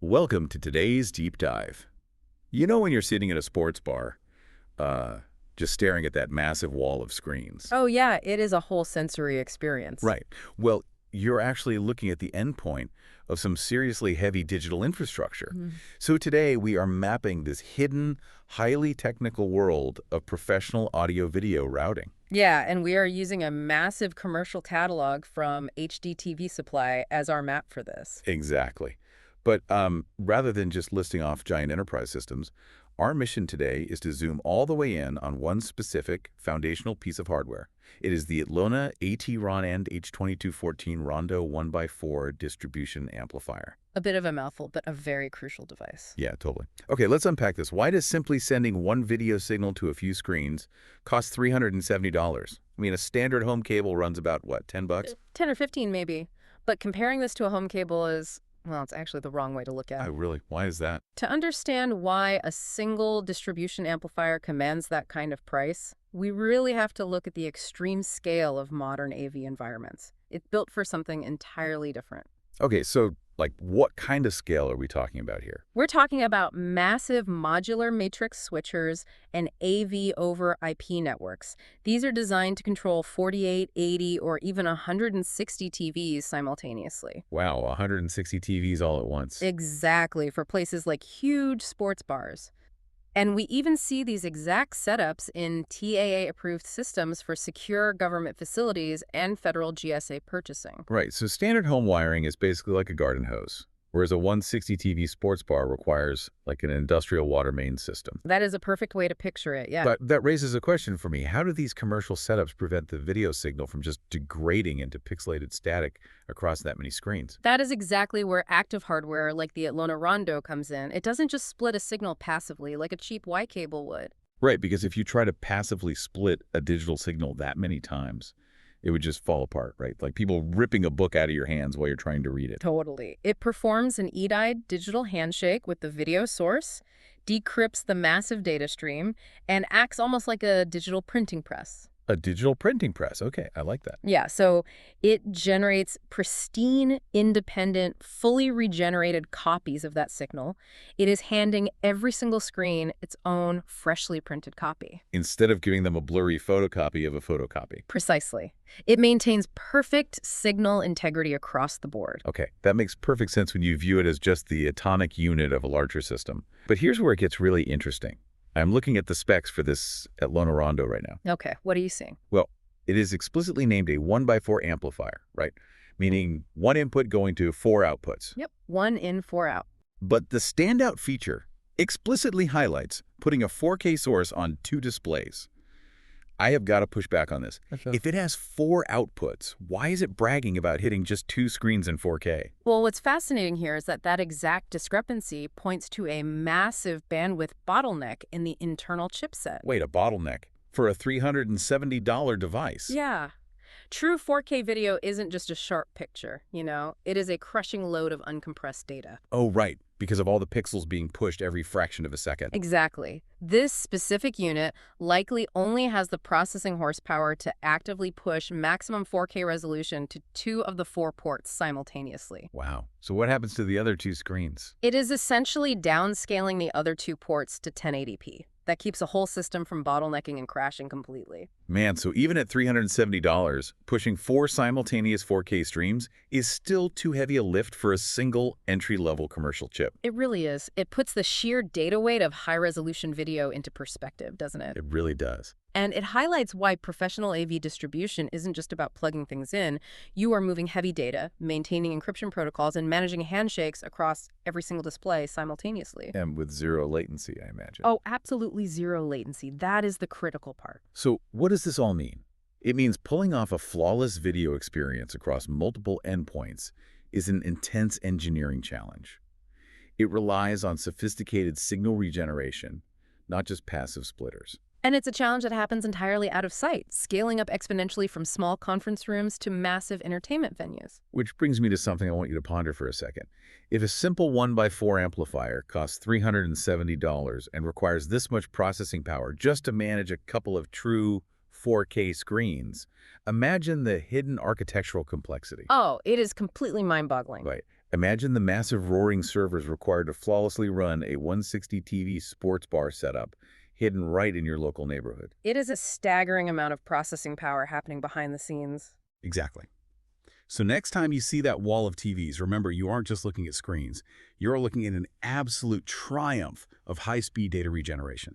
Welcome to today's deep dive. You know when you're sitting at a sports bar, just staring at that massive wall of screens? Oh yeah, it is a whole sensory experience. Right. Well, you're actually looking at the endpoint of some seriously heavy digital infrastructure. So today we are mapping this hidden, highly technical world of professional audio-video routing. Yeah, and we are using a massive commercial catalog from HDTVSupply as our map for this. Exactly. But rather than just listing off giant enterprise systems, our mission today is to zoom all the way in on one specific foundational piece of hardware. It is the Atlona AT-ROND-H2214 Rondo 1x4 Distribution Amplifier. A bit of a mouthful, but a very crucial device. Yeah, totally. Okay, let's unpack this. Why does simply sending one video signal to a few screens cost $370? I mean, a standard home cable runs about, what, 10 bucks? 10 or 15 maybe. But comparing this to a home cable is, well, it's actually the wrong way to look at it. Oh, really? Why is that? To understand why a single distribution amplifier commands that kind of price, we really have to look at the extreme scale of modern AV environments. It's built for something entirely different. Okay, so, what kind of scale are we talking about here? We're talking about massive modular matrix switchers and AV over IP networks. These are designed to control 48, 80, or even 160 TVs simultaneously. Wow, 160 TVs all at once. Exactly, for places like huge sports bars. And we even see these exact setups in TAA-approved systems for secure government facilities and federal GSA purchasing. Right, so standard home wiring is basically like a garden hose, whereas a 160 TV sports bar requires like an industrial water main system. That is a perfect way to picture it, yeah. But that raises a question for me. How do these commercial setups prevent the video signal from just degrading into pixelated static across that many screens? That is exactly where active hardware like the Atlona Rondo comes in. It doesn't just split a signal passively like a cheap Y cable would. Right, because if you try to passively split a digital signal that many times, it would just fall apart, right? Like people ripping a book out of your hands while you're trying to read it. Totally. It performs an EDID digital handshake with the video source, decrypts the massive data stream, and acts almost like a digital printing press. A digital printing press. Okay, I like that. Yeah, so it generates pristine, independent, fully regenerated copies of that signal. It is handing every single screen its own freshly printed copy. Instead of giving them a blurry photocopy of a photocopy. Precisely. It maintains perfect signal integrity across the board. Okay, that makes perfect sense when you view it as just the atomic unit of a larger system. But here's where it gets really interesting. I'm looking at the specs for this Atlona Rondo right now. Okay, what are you seeing? Well, it is explicitly named a 1x4 amplifier, right? Meaning one input going to 4 outputs. Yep, 1 in, 4 out. But the standout feature explicitly highlights putting a 4K source on 2 displays. I have got to push back on this. If it has 4 outputs, why is it bragging about hitting just 2 screens in 4K? Well, what's fascinating here is that exact discrepancy points to a massive bandwidth bottleneck in the internal chipset. Wait, a bottleneck? For a $370 device? Yeah. True 4K video isn't just a sharp picture, you know? It is a crushing load of uncompressed data. Oh, right, because of all the pixels being pushed every fraction of a second. Exactly. This specific unit likely only has the processing horsepower to actively push maximum 4K resolution to 2 of the 4 ports simultaneously. Wow. So what happens to the other 2 screens? It is essentially downscaling the other 2 ports to 1080p. That keeps a whole system from bottlenecking and crashing completely. Man, so even at $370, pushing 4 simultaneous 4K streams is still too heavy a lift for a single entry-level commercial chip. It really is. It puts the sheer data weight of high-resolution video into perspective, doesn't it? It really does. And it highlights why professional AV distribution isn't just about plugging things in. You are moving heavy data, maintaining encryption protocols, and managing handshakes across every single display simultaneously. And with 0 latency, I imagine. Oh, absolutely 0 latency. That is the critical part. So what does this all mean? It means pulling off a flawless video experience across multiple endpoints is an intense engineering challenge. It relies on sophisticated signal regeneration, not just passive splitters. And it's a challenge that happens entirely out of sight, scaling up exponentially from small conference rooms to massive entertainment venues. Which brings me to something I want you to ponder for a second. If a simple 1x4 amplifier costs $370 and requires this much processing power just to manage a couple of true 4K screens, imagine the hidden architectural complexity. Oh, it is completely mind-boggling. Right. Imagine the massive roaring servers required to flawlessly run a 160 TV sports bar setup, hidden right in your local neighborhood. It is a staggering amount of processing power happening behind the scenes. Exactly. So next time you see that wall of TVs, remember you aren't just looking at screens. You're looking at an absolute triumph of high-speed data regeneration.